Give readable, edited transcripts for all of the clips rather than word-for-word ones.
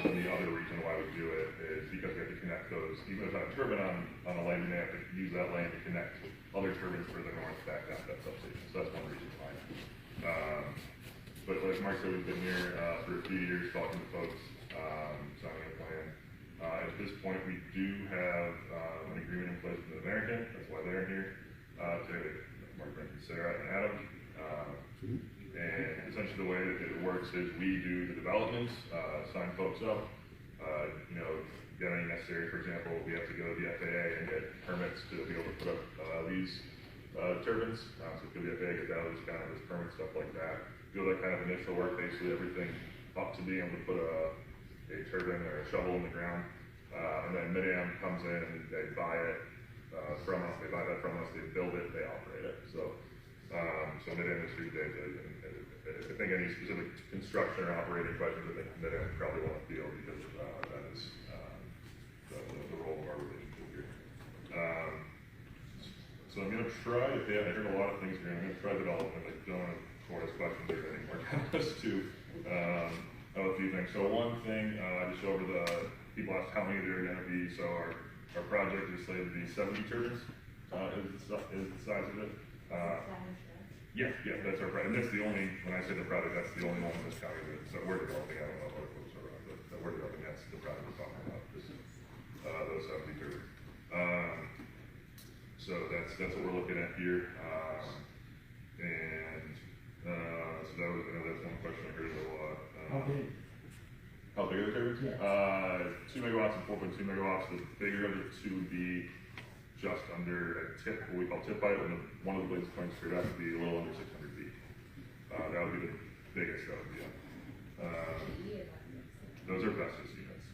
And the other reason why we do it is because we have to connect those, even if it's not a turbine on a lane, they have to use that lane to connect other turbines further north back down to that substation. So that's one reason why. But like Mark said, we've been here for a few years talking to folks, signing a plan. At this point, we do have an agreement in place with American. That's why they're here today. Mark mentioned Sarah and Adam. And essentially the way that it works is we do the developments, sign folks up, get any necessary. For example, we have to go to the FAA and get permits to be able to put up these turbines. So go to the FAA, get that, this kind of this permit stuff like that. Do that kind of initial work, basically everything up to being able to put a turbine or a shovel in the ground. And then Mid-Am comes in and they buy it from us. They buy that from us. They build it. They operate it. So Mid-Am is who they do. I think any specific construction or operating questions, I think Mid-Am probably won't deal because that is the role of our relationship here. So I'm going to try. I heard a lot of things here. I'm going to try that all. If I don't want to force questions or anything more comments to a few things. So one thing, I just over the people asked how many there are going to be. So our project is slated to be 70 turbines. Is the size of it? Yeah, that's our project. And that's the only, when I say the project, that's the only one in this county that we're developing. I don't know what folks are around, but that we're developing. That's the project we're talking about. Just those 70 turbines. So that's what we're looking at here. So that was, that's one question I heard a lot. How big are the turbines? Yeah. 2 megawatts and 4.2 megawatts. The bigger of the two would be just under a tip, what we call tip height, when one of the blades points straight out, would be a little under 600 feet. That would be the biggest that would be on. Those are Vestas units.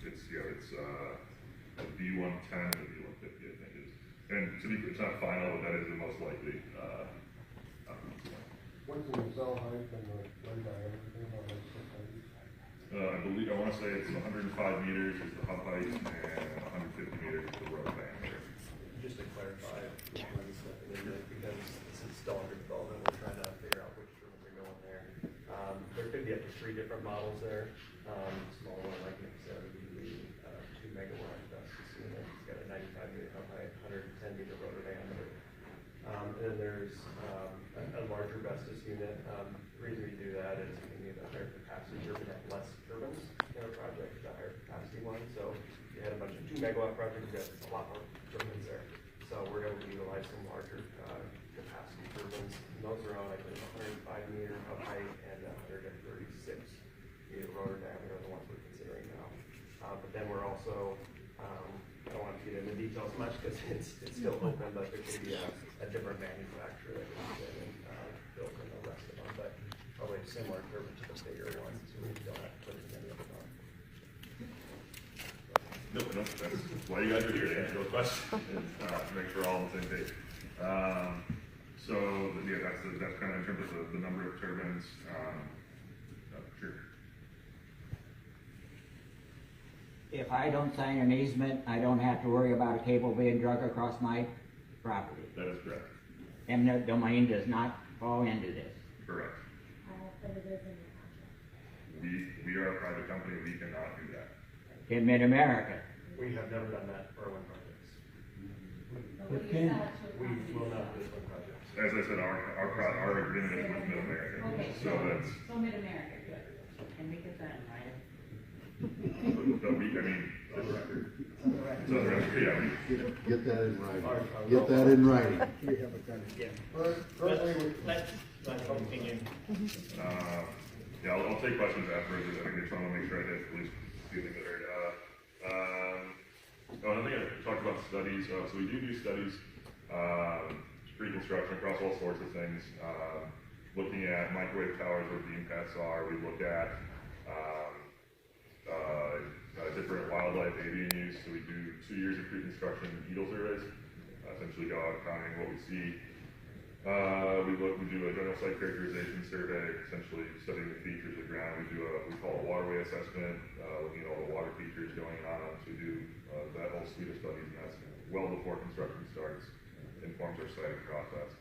It's a B110 and a B150, I think is. And to be, it's not final, but that is the most likely. What's the nacelle height and the blade diameter? I want to say it's 105 meters is the hub height and 150 meters is the rotor diameter. Just to clarify, because this is still under development, we're trying to figure out which turbines are going there. There could be up to 3 different models there. Small one, like Nick said, would be the 2 megawatt Vestas unit. It's got a 95 meter hub height, 110 meter rotor diameter. And then there's a larger Vestas unit. The reason we do that is we need a higher capacity turbine at less turbines in a project, the higher capacity one. So if you had a bunch of 2 megawatt projects, you have a lot more turbines there. So we're able to utilize some larger capacity turbines. And those are on like 105 meter hub height and 136 meter rotor diameter, the ones we're considering now. But then we're also, I don't want to get into details much because it's still open, but there could be a different manufacturer that comes in and build in the rest of them. But probably a similar turbine to the bigger ones, so we don't have to put as many of them on. Nope, that's why you guys are here, to answer those questions, to make sure we're all on the same page. So yeah, that's kind of in terms of the number of turbines. Sure. If I don't sign an easement, I don't have to worry about a cable being drug across my property. That is correct. Eminent domain does not fall into this. Correct. But it is in the contract. We are a private company. We cannot do that. In Mid-America. We have never done that for wind projects. But what do you sell it to a We company? will not do this wind projects. As I said, our agreement is with Mid-America. Okay, So that's. so Mid-America, good. Can we get that in writing? It's on the record. Yeah. Get that in writing. Get that in writing. We haven't done it yet. Let's continue. Yeah, I'll take questions afterwards. I think I just want to make sure I hit at least a few things that are. Another thing I talked about studies. So we do studies, pre-construction across all sorts of things. Looking at microwave towers where beam paths are. We look at different wildlife avian use. So we do 2 years of pre-construction eagle surveys. Essentially go out counting what we see. We do a general site characterization survey, essentially studying the features of the ground. We do we call a waterway assessment, looking at all the water features going on. So we do that whole suite of studies, and that's well before construction starts, informs our siting process.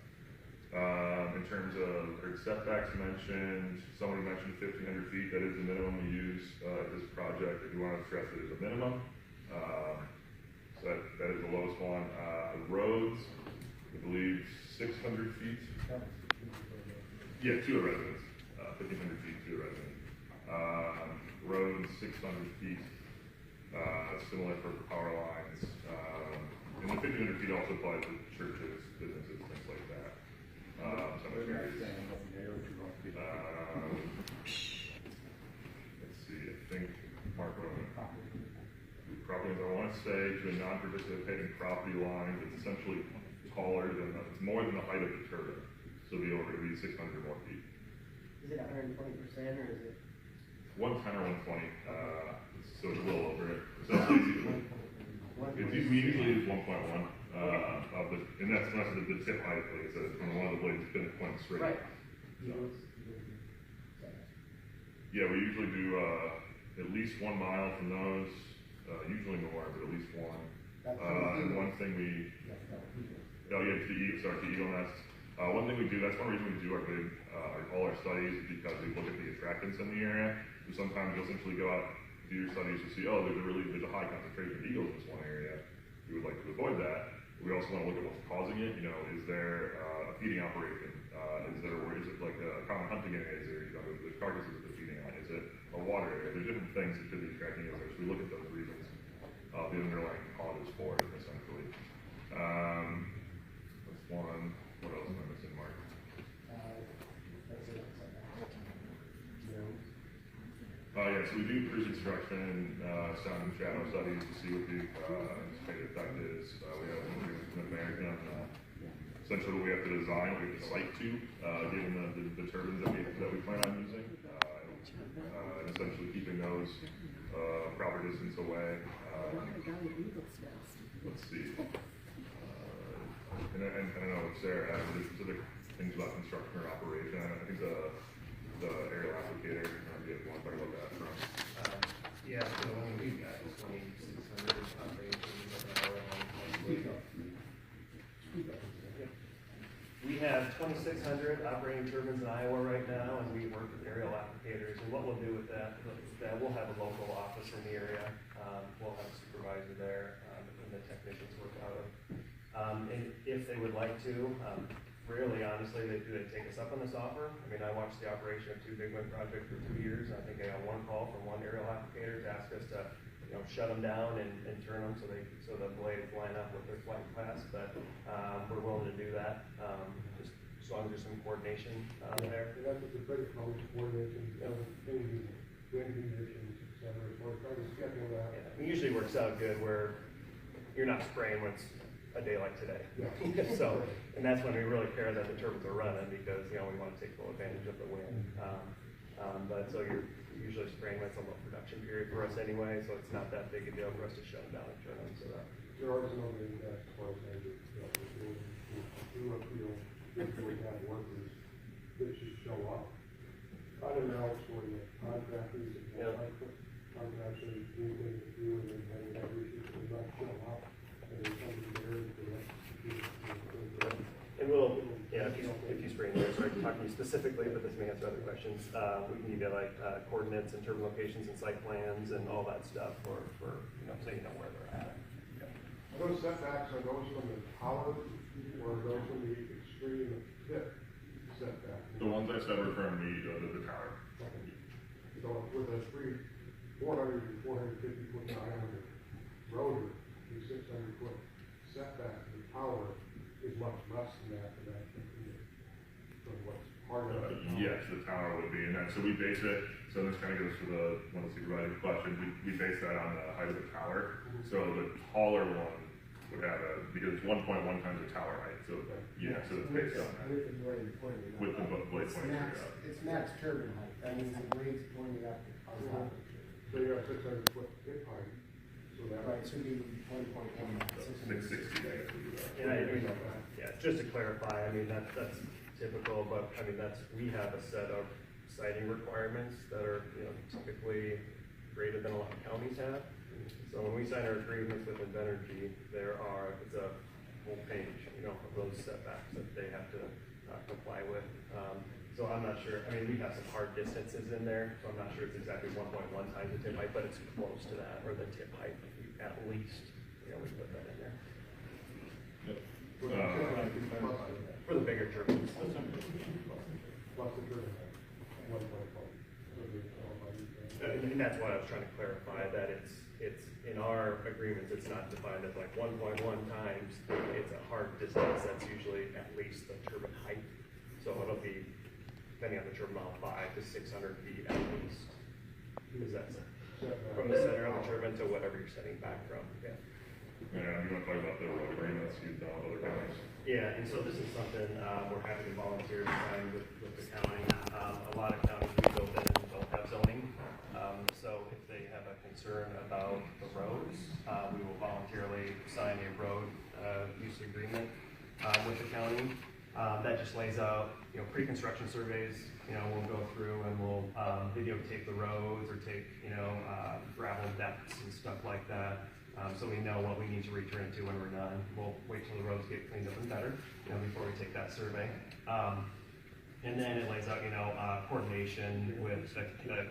In terms of setbacks mentioned, somebody mentioned 1,500 feet, that is the minimum we use, at this project. I do want to stress that it's a minimum. So that is the lowest one. The roads, I believe 600 feet. Yeah, to a residence, 1,500 feet to a resident. Roads, 600 feet, similar for power lines. And the 1,500 feet also applies to churches, businesses, things like that. Cemeteries. Let's see, I think, Mark, property, I want to say to a non-participating property line that's essentially taller than, it's more than the height of the turbine. So it'll be 600 more feet. Is it 120% or is it? 110 or 120, so it's a little over it. So it's usually 1.1, and that's not the tip height, like I said, it's when one of the blades is pointing straight. Right. So, yeah, we usually do at least 1 mile from those, usually more, but at least one. And one thing we, to Eagle Nest. One thing we do, that's one reason we do all our studies, is because we look at the attractants in the area. So sometimes you'll essentially go out, do your studies to see, oh, there's a high concentration of eagles in this one area. We would like to avoid that. We also want to look at what's causing it. You know, is there a feeding operation? Is it like a common hunting area? Is there, the carcasses that they're feeding on? Is it a water area? There's different things that could be attracting eagles. So we look at those reasons, the underlying causes for it, essentially. That's one. What else am I missing, Mark? Yeah, so we do pre-construction, sound and shadow studies to see what the anticipated effect is. We have an agreement with American on essentially what we have to design, what we have to site to, given the turbines that we plan on using, and essentially keeping those proper distance away. Let's see. And I don't know if Sarah has any specific things about construction or operation. I think the aerial applicator, if you want to talk about that from. Yeah, so we've got 2,600 We have 2,600 operating turbines in Iowa right now, and we work with aerial applicators. And what we'll do with that, we'll have a local office in the area. We'll have a supervisor there, and the technicians work out of. And if they would like to, really honestly, they take us up on this offer. I mean, I watched the operation of 2 big wind projects for 2 years, and I think I got 1 call from 1 aerial applicator to ask us to, shut them down and turn them so the blades line up with their flight paths. But we're willing to do that, just as long as there's some coordination there. That's what the biggest problem is, coordination, changing wind conditions, et cetera, so we're trying to schedule that. Yeah, it usually works out good where you're not spraying when it's a day like today. Yeah. So, and that's when we really care that the turbines are running, because, we want to take full advantage of the wind. But so you're usually spraying when it's a low production period for us anyway, so it's not that big a deal for us to shut them down and turn them. So that. There are some other impacts as far as we have workers that should show up. I don't know, it's for the contractors, contractors do things to do, and then they have issues that not show up. And we'll, if you spring there, sorry, talking specifically, but this may answer other questions. We can give you coordinates and turbine locations and site plans and all that stuff for so you know where they're at. Are those setbacks, are those from the tower, or are those from the extreme tip setback? The ones I said were from the tower. So with a 400 to 450 foot diameter rotor, the 600 foot setback to the tower is much less than that for that. From what's part of it. Yes, the tower would be, and then so we base it. So this kind of goes to one of the supervisor's questions. We base that on the height of the tower. So the taller one would have because it's 1.1 times the tower height. So yeah, so it's based on that. With the blade pointing up. With the blade pointing up. It's max turbine height. That means the blade's pointing up on top. So you got 600 foot tip height. So that Right, so it'd be 1.1. 660, I guess we do that. Yeah, just to clarify, I mean, that's typical, but I mean, we have a set of siting requirements that are, typically greater than a lot of counties have. So when we sign our agreements with Invenergy, it's a whole page, of those setbacks that they have to comply with. So I'm not sure, I mean, we have some hard distances in there, so I'm not sure it's exactly 1.1 times the tip height, but it's close to that, or the tip height at least, you know, we put that in there. For the bigger turbines. Plus the turbine, 1.4. And that's why I was trying to clarify that it's in our agreements, it's not defined as like 1.1 times, it's a hard distance that's usually at least the turbine height. So it'll be, depending on the turbine model, 500 to 600 feet at least. Because that's from the center of the turbine to whatever you're setting back from, yeah. Yeah, you want to talk about the road agreements you've done with other counties? Yeah, and so this is something we're happy to volunteer to sign with the county. A lot of counties we build in don't have zoning. So if they have a concern about the roads, we will voluntarily sign a road use agreement with the county. That just lays out, you know, pre-construction surveys. You know, we'll go through and we'll videotape the roads or take, you know, gravel depths and stuff like that. So we know what we need to return to when we're done. We'll wait till the roads get cleaned up and better, you know, before we take that survey. And then it lays out, you know, coordination with the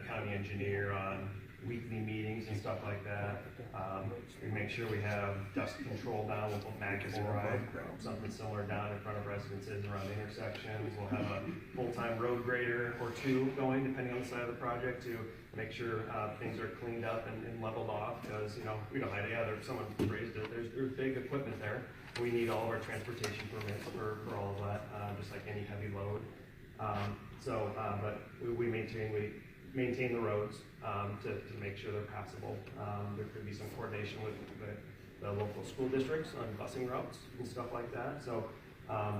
county engineer on weekly meetings and stuff like that. We make sure we have dust control down. We'll put mag chloride, something similar down in front of residences around intersections. We'll have a full-time road grader or two going, depending on the side of the project, to make sure things are cleaned up and leveled off. Because, you know, we know, yeah, there's someone raised it. There's big equipment there. We need all of our transportation permits for all of that, just like any heavy load. But we maintain the roads to make sure they're passable. There could be some coordination with the local school districts on busing routes and stuff like that. So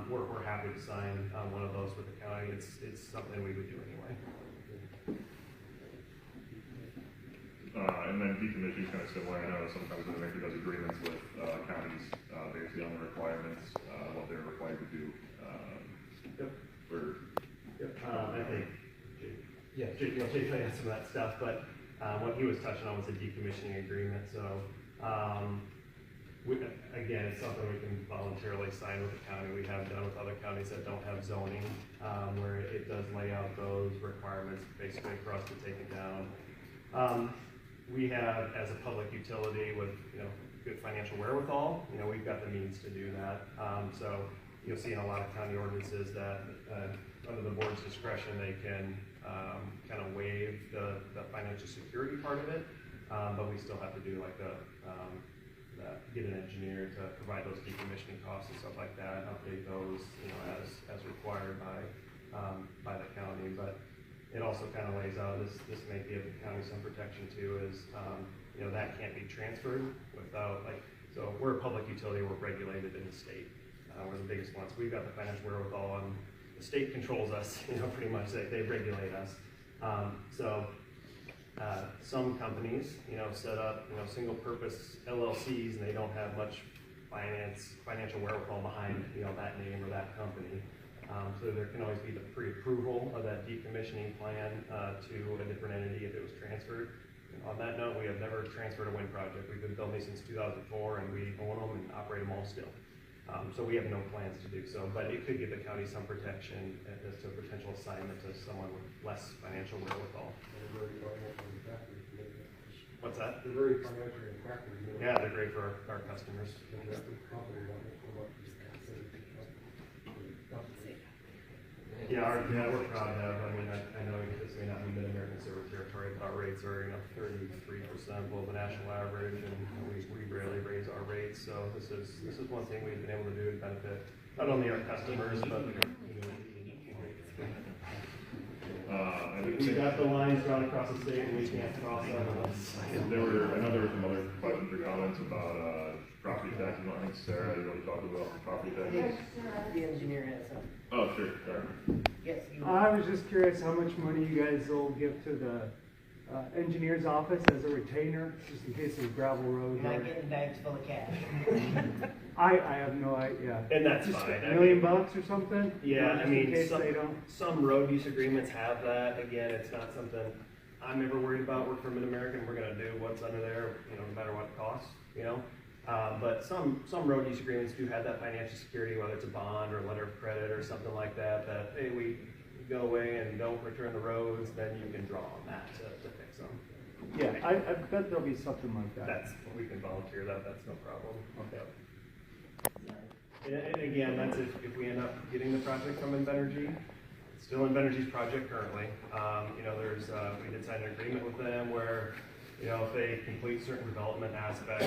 we're happy to sign one of those with the county. It's something we would do anyway. And then decommissioning is kind of similar. I know sometimes the maker does agreements with counties basically on the requirements, what they're required to do. I think Jake had some of that stuff, but what he was touching on was the decommissioning agreement. So again, it's something we can voluntarily sign with the county. We have done with other counties that don't have zoning, where it does lay out those requirements basically for us to take it down. We have, as a public utility with, you know, good financial wherewithal, you know, we've got the means to do that. So you'll see in a lot of county ordinances that under the board's discretion, they can kind of waive the financial security part of it, but we still have to do like get an engineer to provide those decommissioning costs and stuff like that, update those, you know, as required by the county. But it also kind of lays out, this may give the county some protection too, is, you know, that can't be transferred without, like, so we're a public utility, we're regulated in the state. We're the biggest ones. We've got the financial wherewithal, and the state controls us, you know, pretty much. They regulate us. Some companies, you know, set up, you know, single-purpose LLCs, and they don't have much financial wherewithal behind, you know, that name or that company. So there can always be the pre-approval of that decommissioning plan to a different entity if it was transferred. And on that note, we have never transferred a wind project. We've been building these since 2004, and we own them and operate them all still. So we have no plans to do so, but it could give the county some protection as to a potential assignment to someone with less financial wherewithal. What's that? They're very financially impacted. Yeah, they're great for our customers. Yeah, we're proud to have. I mean, I know this may not be Mid-American Silver Territory, but our rates are, you know, 33% below the national average, and we rarely raise our rates. So this is one thing we've been able to do to benefit not only our customers but the community. We got the lines drawn across the state, and we can't cross them. I know there were some other questions or comments about property taxes. I think Sarah, you want to talk about property taxes? The engineer has some. Oh, sure. Sorry. Yes, you. I was just curious how much money you guys will give to the engineer's office as a retainer, just in case there's gravel road. You're not getting bags full of cash. I have no idea. And that's just fine. $1 million bucks or something? Yeah, just I mean, in case they don't. some road use agreements have that. Again, it's not something I'm ever worried about. We're from Mid-American. We're going to do what's under there, you know, no matter what it costs, you know. But some road use agreements do have that financial security, whether it's a bond or a letter of credit or something like that, that, hey, we go away and don't return the roads, then you can draw on that to fix them. Yeah, I bet there'll be something like that. That's, we can volunteer that, that's no problem. Okay. And again, that's if we end up getting the project from Invenergy. It's still Invenergy's project currently. You know, there's, we did sign an agreement with them where, you know, if they complete certain development aspects,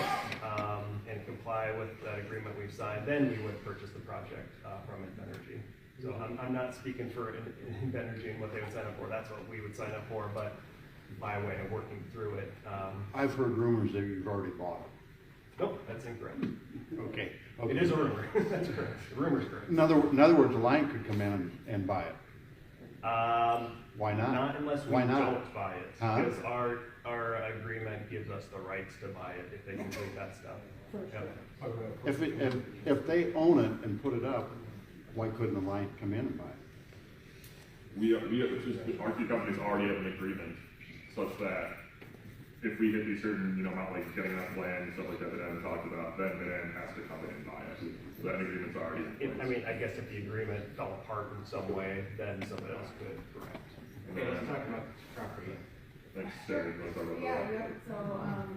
and comply with that agreement we've signed, then we would purchase the project, from Invenergy. So I'm not speaking for Invenergy and what they would sign up for, that's what we would sign up for, but by way of working through it, I've heard rumors that you've already bought it. nope, that's incorrect. Okay. It is a rumor, that's correct, the rumor's correct. In other words, the line could come in and buy it. Why not? Not unless we Why not? don't buy it, Huh? because our agreement gives us the rights to buy it if they complete that stuff. Yep. If they own it and put it up, why couldn't the line come in and buy it? Our two companies already have an agreement such that if we hit these certain, you know, amount like getting enough land and stuff like that that Evan talked about, then Van has to come in and buy it. So that agreement's already in place. I mean, I guess if the agreement fell apart in some way, then somebody else could. And then, Let's talk about property. next, Sarah, you wanna talk about Yeah, that? yep, so,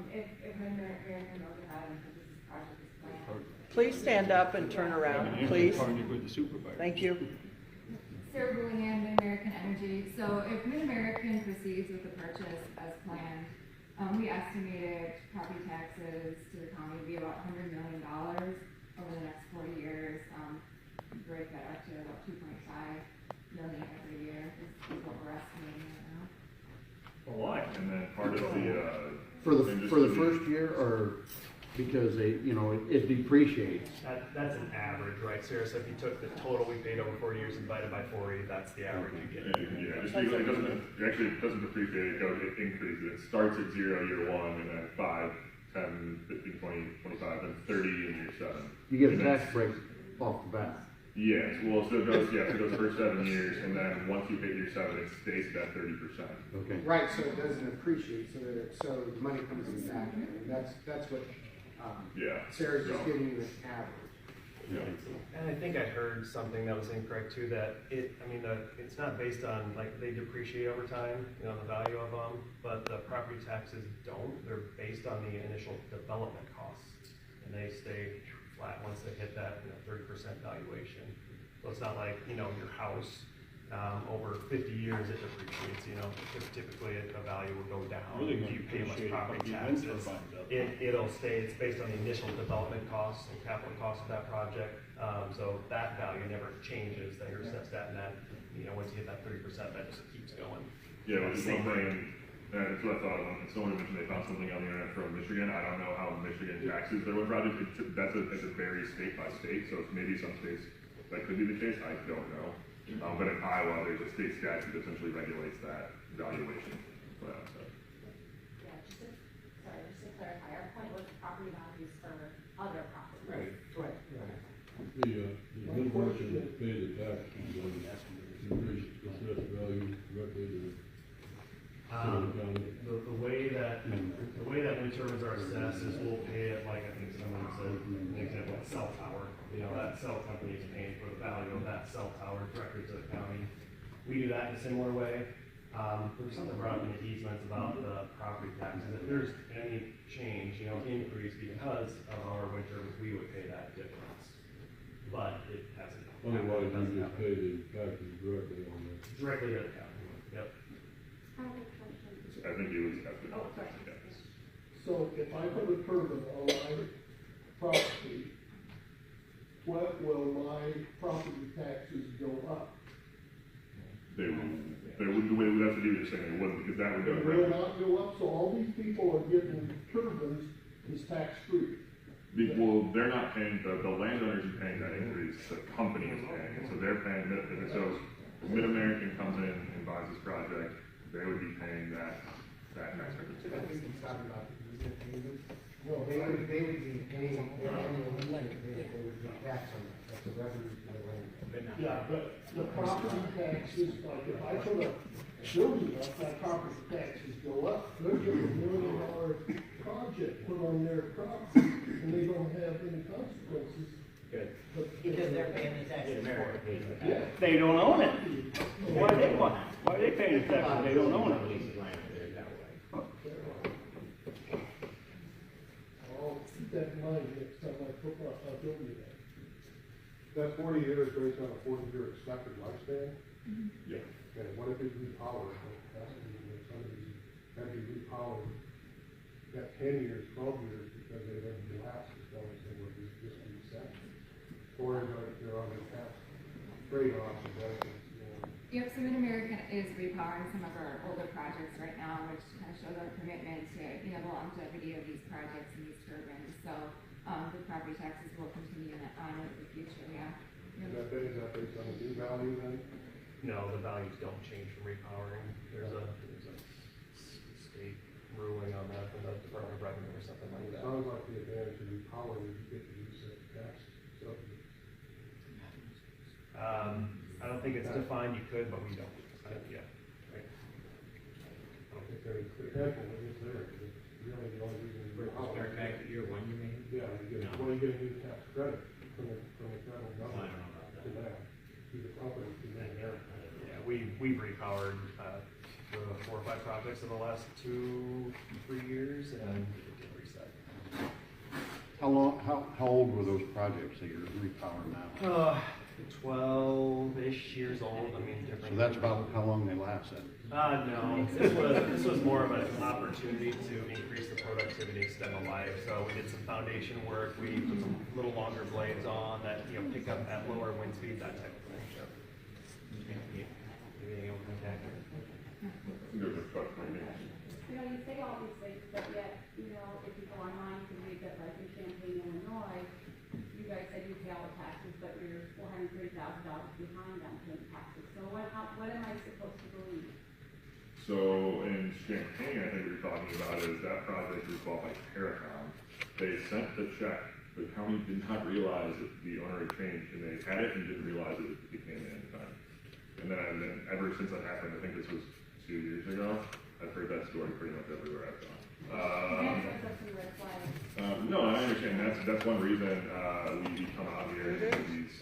if Mid-American goes ahead and this project is planned. Please stand up and turn around, please. Thank you. Sarah Bullingham, Mid-American Energy. So if Mid-American proceeds with the purchase as planned, we estimated property taxes to the county to be about $100 million over the next 40 years. Break that up to about 2.5 million every year is what we're estimating right now. A lot. And then part of the, For the first year, or because it depreciates? That's an average, right, Sarah? So if you took the total we paid over 40 years and divided by 40, that's the average you get. yeah, just because it doesn't depreciate, it increases. It starts at 0 year 1, and then 5, 10, 15, 20, 25, and 30 in year 7. You get a And then- tax break off the bat. Yes, well, so it goes, the first 7 years, and then once you hit year 7, it stays at that 30%. Okay. Right, so it doesn't appreciate, so the money comes in back, and that's what, Yeah. Sarah's just So- giving you an average. Yeah. And I think I heard something that was incorrect too, that it's not based on, like, they depreciate over time, you know, the value of them, but the property taxes don't. They're based on the initial development costs, and they stay flat once they hit that, 30% valuation. So it's not like, your house, over 50 years it depreciates, typically a value will go down if you pay less property taxes. It'll stay, it's based on the initial development costs and capital costs of that project. So that value never changes, that you're set at, and that, once you hit that 30%, that just keeps going. Yeah, which is something, that's what I thought of when someone mentioned they found something on the internet from Michigan. I don't know how Michigan taxes their own project. That's a very state by state, so maybe some states that could be the case, I don't know. But in Iowa, there's a state statute that essentially regulates that valuation. Yeah, just to clarify, our point was property values for other properties. Right. The Mid-American that pay the tax and increase the assessed value directly to the county. The way that wind turbines are assessed is we'll pay it, like I think someone said, an example, a cell tower. That cell company is paying for the value of that cell tower directly to the county. We do that in a similar way. There's something brought up in the easements about the property taxes. If there's any change, increase because of our wind turbines, we would pay that difference. But it hasn't. Otherwise, you just pay the taxes directly on that. Directly to the county, yep. I have a question. I think it was after. Oh, sorry. So if I put a turbine on my property, what will my property taxes go up? They wouldn't, the way we would have to do this thing, they wouldn't, because that would go. It will not go up, so all these people are getting turbines is tax-free. Well, they're not paying, the landowners are paying that increase, the company is paying it, so they're paying, so if Mid-American comes in and buys this project, they would be paying that tax. I think he's talking about, is it payment? No, They would be paying their annual limit, they would be taxed on that, that's a revenue to the land. yeah, but the property taxes, like if I put a building up, my property taxes go up. They're getting $1 million project put on their property, and they go consequences. Good. Because they're paying the taxes for it. Yeah. They don't own it. Why are they paying the taxes? They don't own it. I'll keep that in mind next time I put my, build me that. That 40 years based on a 40-year expected lifespan, Yeah. and what if it's repowered? That's somebody's had to be repowered at 10 years, 12 years, because they have lapsed as long as they were just reset. Or they're on the tax trade-offs and benefits, you know. Yep, so Mid-American is repowering some of our older projects right now, which kind of shows our commitment to, you know, the longevity of these projects and these turbines. So, the property taxes will continue on into the future, yeah. Is that based on the new value then? No, the values don't change from repowering. There's a state ruling on that from the Department of Revenue or something like that. Sounds like the advantage of repowering is you get to use the tax subsidy. I don't think it's defined, you could, but we don't. Yeah. Right. I don't think very clear. Careful when it's there, because it's really the only reason you repower. Start back at year one, you mean? Yeah, you get a new tax credit from the federal government to that, to the company, to Mid-American. Yeah, we've repowered, 4 or 5 projects in the last 2-3 years and it reset. How old were those projects that you're repowering now? 12-ish years old, I mean, different. So that's about how long they last then? No, this was more of an opportunity to increase the productivity, extend the life. So we did some foundation work, we put some little longer blades on that, you know, pick up at lower wind speed, that type of thing. So, being able to contact it. There's a question, You know, you say all these things, but yet, you know, if you go online, you can read that like in Champaign, Illinois, you guys said you pay all the taxes, but you're $430,000 behind on paying taxes. So what am I supposed to believe? So in Champaign, I think what you're talking about is that project was bought by Paracom. They sent the check. The county did not realize that the owner had changed, and they had it and didn't realize it became the end of time. And then ever since that happened, I think this was 2 years ago, I've heard that story pretty much everywhere I've gone. No, I understand. That's one reason we come out here and do these.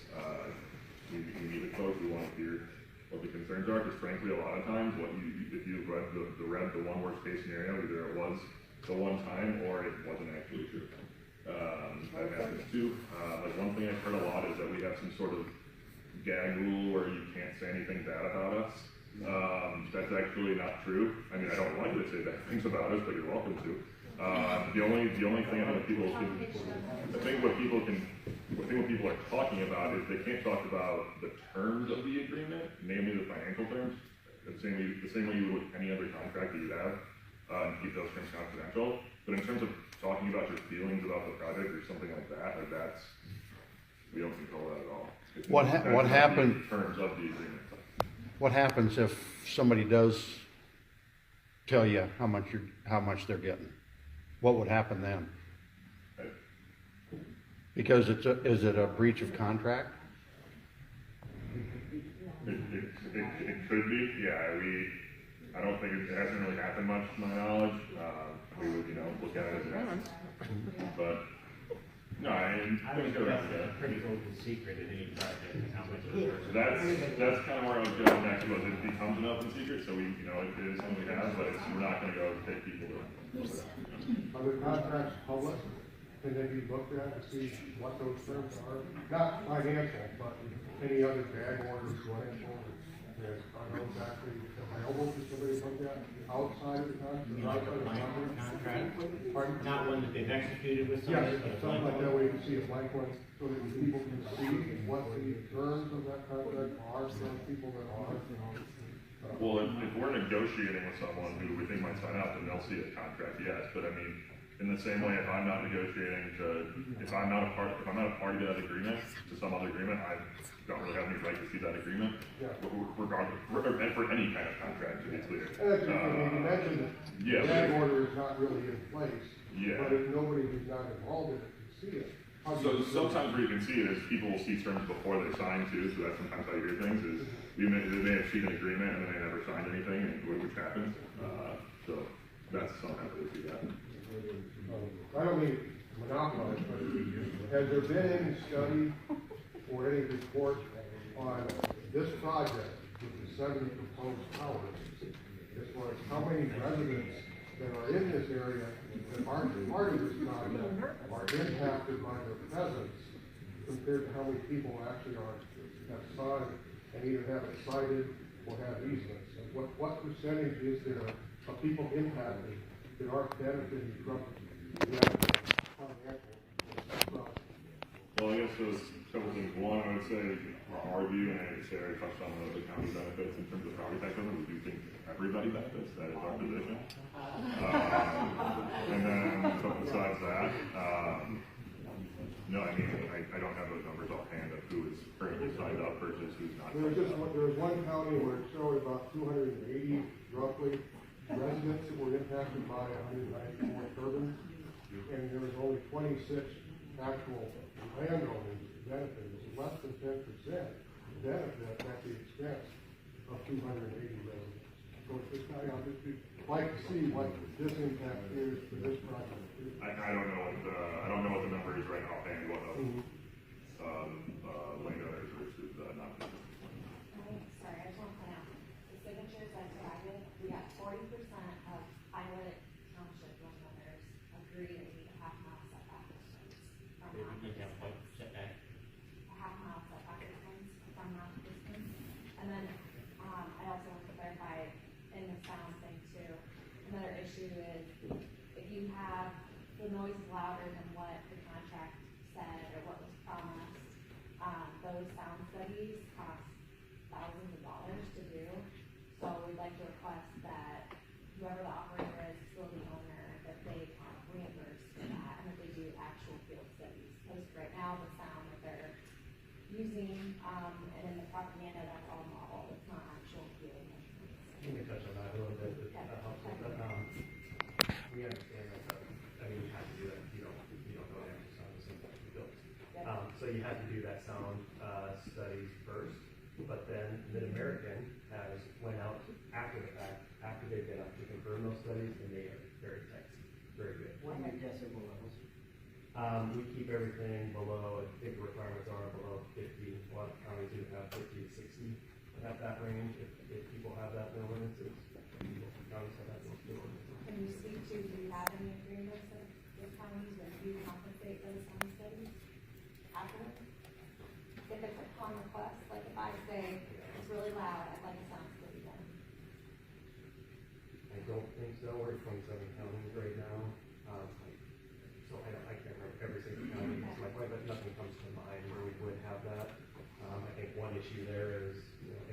We meet with folks. We want to hear what the concerns are, because frankly, a lot of times, if you've read the one worst case scenario, either it was the one time or it wasn't actually true. That happens too. Like one thing I've heard a lot is that we have some sort of gag rule where you can't say anything bad about us. That's actually not true. I mean, I don't want you to say bad things about us, but you're welcome to. The only thing I think people can, what people are talking about is they can't talk about the terms of the agreement, namely the financial terms, the same way you would with any other contract that you have, and keep those terms confidential. But in terms of talking about your feelings about the project or something like that, we don't control that at all. What happened? Terms of the agreement. What happens if somebody does tell you how much they're getting? What would happen then? Because is it a breach of contract? It could be, yeah. I don't think it hasn't really happened much to my knowledge. We would, look at it as but no, I think that's a pretty open secret in any project, how much it is. That's kind of where I was going next, was it becomes an open secret, so it is something we have, but we're not going to go take people to. Are the contracts public? Can they be looked at to see what those terms are? Not financial, but any other bag orders, financial, are those actually available to somebody to look at outside of the contract? Contract, not one that they've executed with somebody, Yes, but a something like blank that, where you can see a blank one, so that people can see what the terms of that contract are, for those people that are. Well, if we're negotiating with someone who we think might sign up, then they'll see a contract, yes. But I mean, in the same way, if I'm not negotiating if I'm not a party to that agreement, to some other agreement, I don't really have any right to see that agreement. Yeah. Regardless, and for any kind of contract, to be clear. You mentioned that yeah, the bag order is not really in place. Yeah. But if nobody who's not involved in it can see it. So sometimes where you can see it is people will see terms before they sign too, so that's sometimes how you hear things is they may have seen an agreement and then they never signed anything, which happens. So that's sometimes how they see that. I don't mean monopolize, but has there been any study or any report on this project with the 70 proposed towers, as far as how many residents that are in this area that aren't part of this project are impacted by their presence compared to how many people actually have signed and either have it cited or have easements? And what percentage is there of people impacted that aren't benefiting from the financial project? Well, I guess there's a couple things. One, I would say, our view, and I would say I touched on the county benefits in terms of property tax revenue. We do think everybody benefits. That is our position. And then, so besides that, no, I mean, I don't have those numbers offhand of who is currently signed up versus who's not. There's one county where it showed about 280 roughly residents that were impacted by 194 turbines, and there was only 26 actual landowners benefited. It was less than 10% benefit at the expense of 280 residents. So it's just, I'd just like to see what this impact is for this project. I don't know what the number is right now offhand. What landowners versus not. Sorry, I just want to point out, the signatures I provided, we got 40% of Pilot Township landowners agree that we need a half-mile setback distance from Mount Distance. A half-mile setback distance from Mount Distance. And then, I also want to verify in the sound thing too, another issue is if you have the noise is louder than what the contract said or what was promised, those sound studies cost thousands of dollars to do. So we'd like to request that whoever the operator is, facility owner, that they reimburse for that and that they do actual field studies. Because right now the sound that they're using, and in the propaganda, that's all model, it's not actual field measurements. Let me touch on that a little bit, that helps, but, we understand that, you have to do that, you don't go there to sound the same thing you built. So you had to do that sound, studies first, but then Mid-American has went out after the fact, after they've been up to confirm those studies, and they are very tight, very good. What are your decibel levels? We keep everything below, I think the requirements are below 50, a lot of counties do have 50 to 60, at that range, if people have that in their ordinances. Counties have that in their ordinances. Can you speak to, do you have any agreements with counties that do compensate those sound studies afterwards? If it's upon request, like if I say it's really loud, I'd like a sound study done. I don't think so, we're at 27 counties right now, so I can't remember every single county, that's my point, but nothing comes to mind where we would have that. I think one issue there is,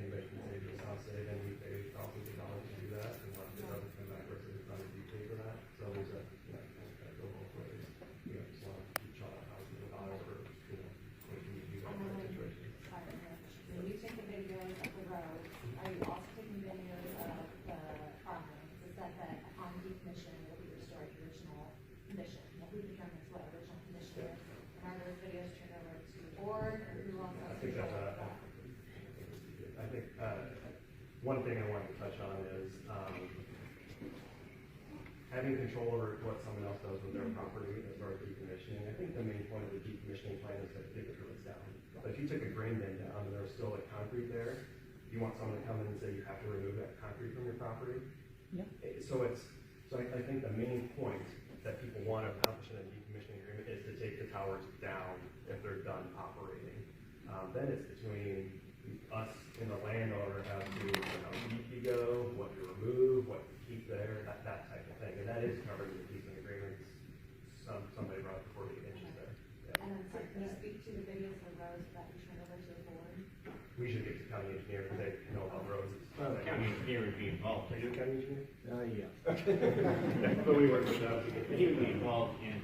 anybody can say to a sound study, then we pay thousands of dollars to do that, and once it doesn't come back, versus it's not a due pay for that, so there's a, kind of go both ways. Just want to keep trying thousands of dollars for, what can you do in that situation? When you take the videos of the roads, are you also taking videos of the farmlands? It said that upon decommission, it will be restored to original condition. Well, who determines what original condition is? And are those videos turned over to the board, or who also? I think that's I think, one thing I wanted to touch on is, having control over what someone else does with their property as far as decommissioning. I think the main point of the decommissioning plan is to dig the roots down. But if you took a grain bin down and there's still like concrete there, you want someone to come in and say you have to remove that concrete from your property? Yeah. So I think the main point that people want to accomplish in a decommissioning agreement is to take the towers down if they're done operating. Then it's between us and the landowner as to how deep you go, what you remove, what you keep there, that type of thing. And that is covered in the easement agreements. Somebody brought up 48 inches there. Yeah. And then, so can you speak to the videos of the roads that we turn over to the board? We should get to county engineer because they know about roads. County engineer would be involved. Are you a county engineer? Yeah. But we work with them. He would be involved in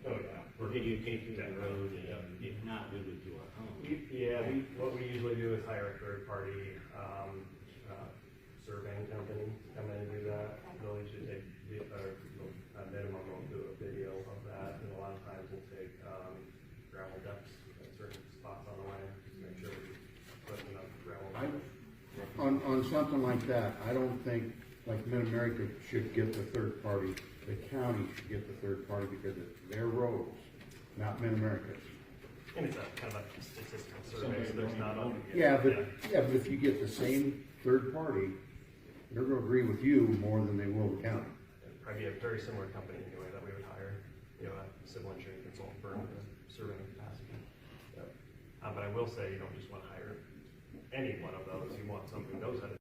Oh, yeah. videotaping the road, and if not, we would do our own. Yeah, what we usually do is hire a third-party surveying company to come in and do that. Really should take a minimum of do a video of that, and a lot of times we'll take gravel depths at certain spots on the land just to make sure we're putting enough gravel. On something like that, I don't think like Mid-America should get the third party, the county should get the third party because it's their roads, not Mid-America's. And it's a kind of a statistical survey, so there's not a. Yeah, but if you get the same third party, they're gonna agree with you more than they will the county. It'd probably be a very similar company anyway that we would hire, you know, a civil engineering consultant firm to surveying capacity. But I will say, you don't just want to hire any one of those, you want somebody who knows how to